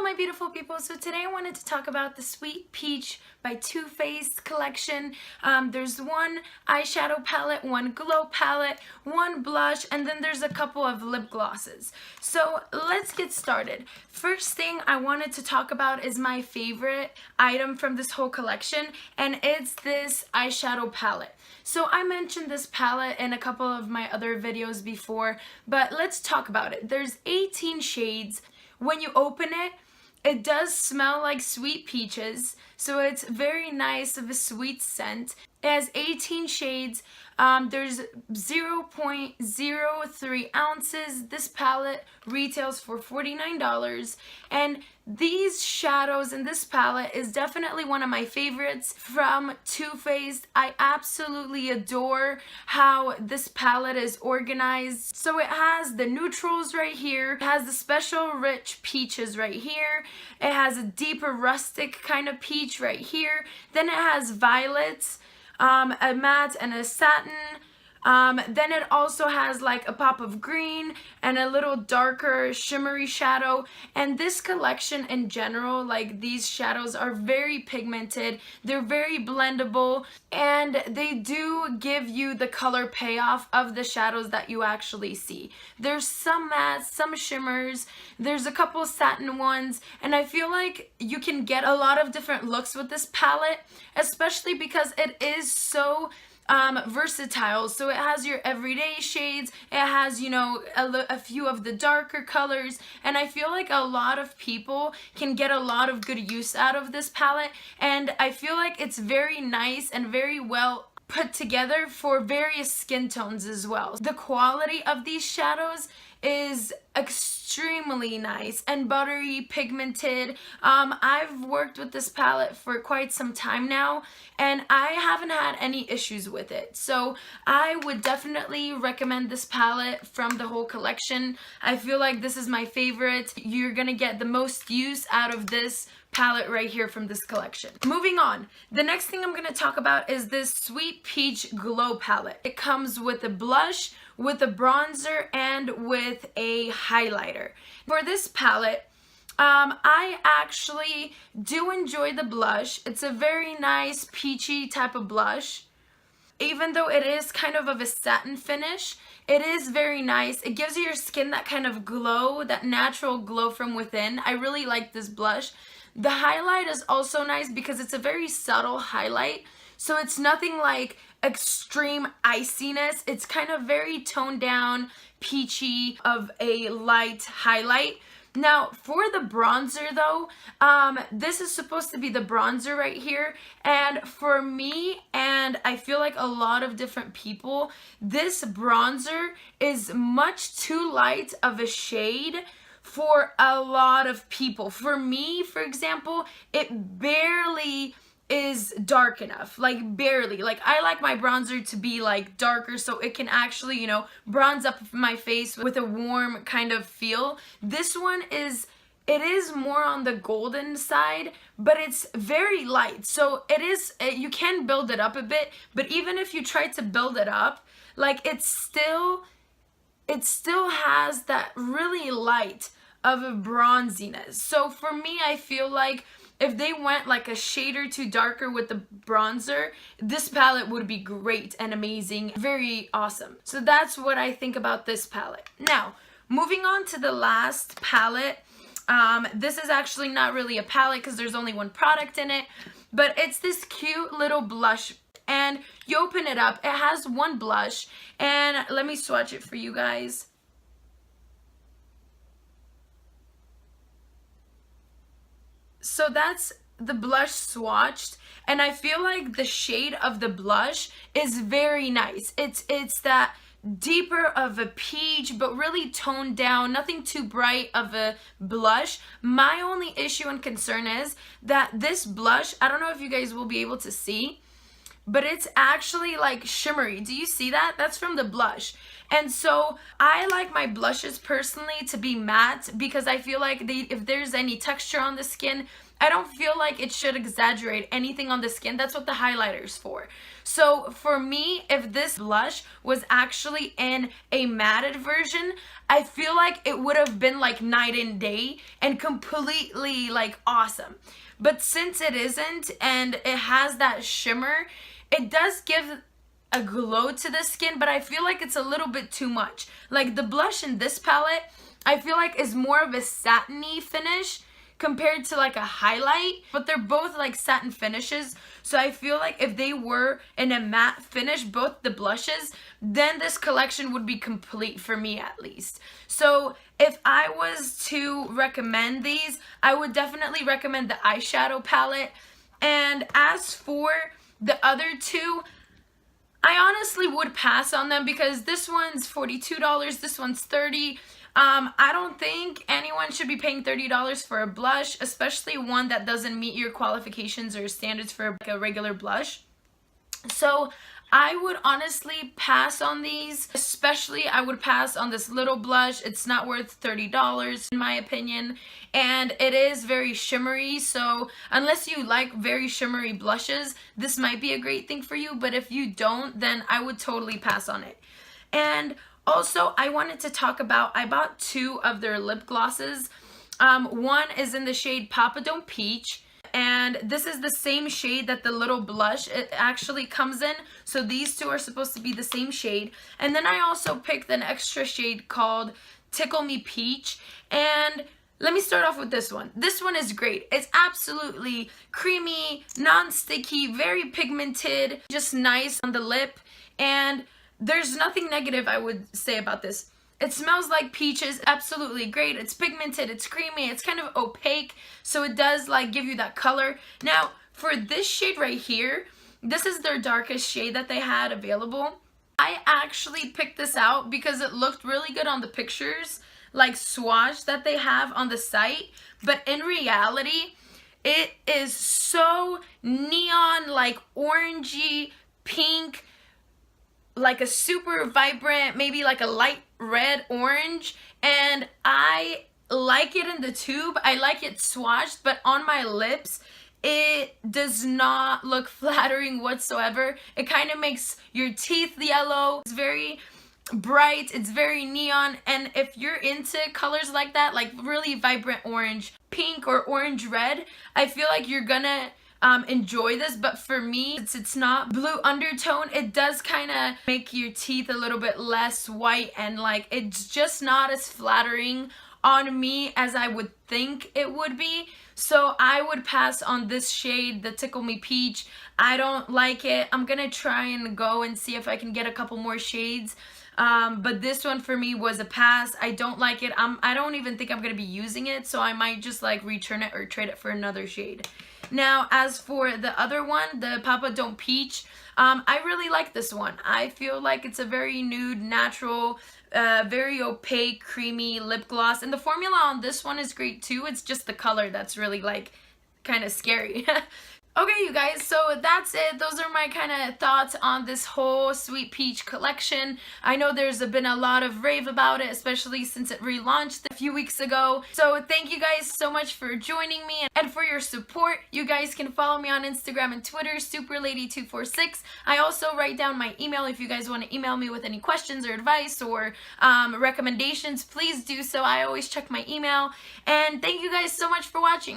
my beautiful people. So today I wanted to talk about the Sweet Peach by Too Faced collection. There's one eyeshadow palette, one glow palette, one blush, and then there's a couple of lip glosses. So let's get started. First thing I wanted to talk about is my favorite item from this whole collection, and it's this eyeshadow palette. So I mentioned this palette in a couple of my other videos before, but let's talk about it. There's 18 shades. When you open it, it does smell like sweet peaches, so it's very nice of a sweet scent. It has 18 shades. There's 0.03 ounces. This palette retails for $49, and these shadows in this palette is definitely one of my favorites from Too Faced. I absolutely adore how this palette is organized. So it has the neutrals right here, it has the special rich peaches right here, it has a deeper rustic kind of peach right here, then it has violets, a matte and a satin. Then it also has like a pop of green and a little darker shimmery shadow. And this collection in general, like these shadows are very pigmented, they're very blendable, and they do give you the color payoff of the shadows that you actually see. There's some mattes, some shimmers, there's a couple satin ones, and I feel like you can get a lot of different looks with this palette, especially because it is so versatile. So it has your everyday shades, it has, you know, a few of the darker colors, and I feel like a lot of people can get a lot of good use out of this palette, and I feel like it's very nice and very well put together for various skin tones as well. The quality of these shadows is extremely nice and buttery, pigmented. I've worked with this palette for quite some time now, and I haven't had any issues with it. So I would definitely recommend this palette from the whole collection. I feel like this is my favorite. You're gonna get the most use out of this palette right here from this collection. Moving on, the next thing I'm going to talk about is this Sweet Peach Glow palette. It comes with a blush, with a bronzer, and with a highlighter. For this palette, I actually do enjoy the blush. It's a very nice peachy type of blush. Even though it is kind of a satin finish, it is very nice. It gives your skin that kind of glow, that natural glow from within. I really like this blush. The highlight is also nice because it's a very subtle highlight. So it's nothing like extreme iciness. It's kind of very toned down, peachy of a light highlight. Now, for the bronzer though, this is supposed to be the bronzer right here, and for me, and I feel like a lot of different people, this bronzer is much too light of a shade for a lot of people. For me, for example, it barely is dark enough, like barely. Like I like my bronzer to be like darker so it can actually, you know, bronze up my face with a warm kind of feel. This one is, it is more on the golden side, but it's very light. So it is, you can build it up a bit, but even if you try to build it up, like it still has that really light of a bronziness. So for me, I feel like if they went like a shade or two darker with the bronzer, this palette would be great and amazing, very awesome. So that's what I think about this palette. Now, moving on to the last palette. This is actually not really a palette because there's only one product in it, but it's this cute little blush, and you open it up, it has one blush, and let me swatch it for you guys. So that's the blush swatched, and I feel like the shade of the blush is very nice. It's that deeper of a peach, but really toned down, nothing too bright of a blush. My only issue and concern is that this blush, I don't know if you guys will be able to see, but it's actually like shimmery. Do you see that? That's from the blush. And so I like my blushes personally to be matte because I feel like if there's any texture on the skin, I don't feel like it should exaggerate anything on the skin. That's what the highlighter's for. So for me, if this blush was actually in a matted version, I feel like it would have been like night and day and completely like awesome. But since it isn't and it has that shimmer, it does give a glow to the skin, but I feel like it's a little bit too much. Like the blush in this palette, I feel like is more of a satiny finish compared to like a highlight, but they're both like satin finishes. So I feel like if they were in a matte finish, both the blushes, then this collection would be complete for me at least. So if I was to recommend these, I would definitely recommend the Eyeshadow Palette. And as for the other two, I honestly would pass on them because this one's $42, this one's $30. I don't think anyone should be paying $30 for a blush, especially one that doesn't meet your qualifications or standards for like a regular blush. So I would honestly pass on these, especially I would pass on this little blush. It's not worth $30 in my opinion, and it is very shimmery, so unless you like very shimmery blushes, this might be a great thing for you, but if you don't, then I would totally pass on it. And also, I wanted to talk about, I bought two of their lip glosses. One is in the shade Papa Don't Peach, and this is the same shade that the little blush it actually comes in. So these two are supposed to be the same shade. And then I also picked an extra shade called Tickle Me Peach. And let me start off with this one. This one is great. It's absolutely creamy, non-sticky, very pigmented, just nice on the lip. And there's nothing negative I would say about this. It smells like peaches, absolutely great. It's pigmented, it's creamy, it's kind of opaque, so it does like give you that color. Now, for this shade right here, this is their darkest shade that they had available. I actually picked this out because it looked really good on the pictures, like swatch that they have on the site, but in reality, it is so neon, like orangey, pink, like a super vibrant, maybe like a light red orange, and I like it in the tube. I like it swatched, but on my lips it does not look flattering whatsoever. It kind of makes your teeth yellow. It's very bright, it's very neon, and if you're into colors like that, like really vibrant orange, pink, or orange red, I feel like you're gonna enjoy this. But for me, since it's not blue undertone, it does kind of make your teeth a little bit less white, and like it's just not as flattering on me as I would think it would be. So I would pass on this shade, the Tickle Me Peach. I don't like it. I'm gonna try and go and see if I can get a couple more shades. But this one for me was a pass. I don't like it. I don't even think I'm gonna be using it, so I might just like return it or trade it for another shade. Now, as for the other one, the Papa Don't Peach, I really like this one. I feel like it's a very nude, natural, very opaque, creamy lip gloss. And the formula on this one is great too. It's just the color that's really like kind of scary. Okay, you guys, so that's it. Those are my kind of thoughts on this whole Sweet Peach collection. I know there's been a lot of rave about it, especially since it relaunched a few weeks ago. So thank you guys so much for joining me and for your support. You guys can follow me on Instagram and Twitter, superlady246. I also write down my email if you guys want to email me with any questions or advice or recommendations. Please do so. I always check my email. And thank you guys so much for watching.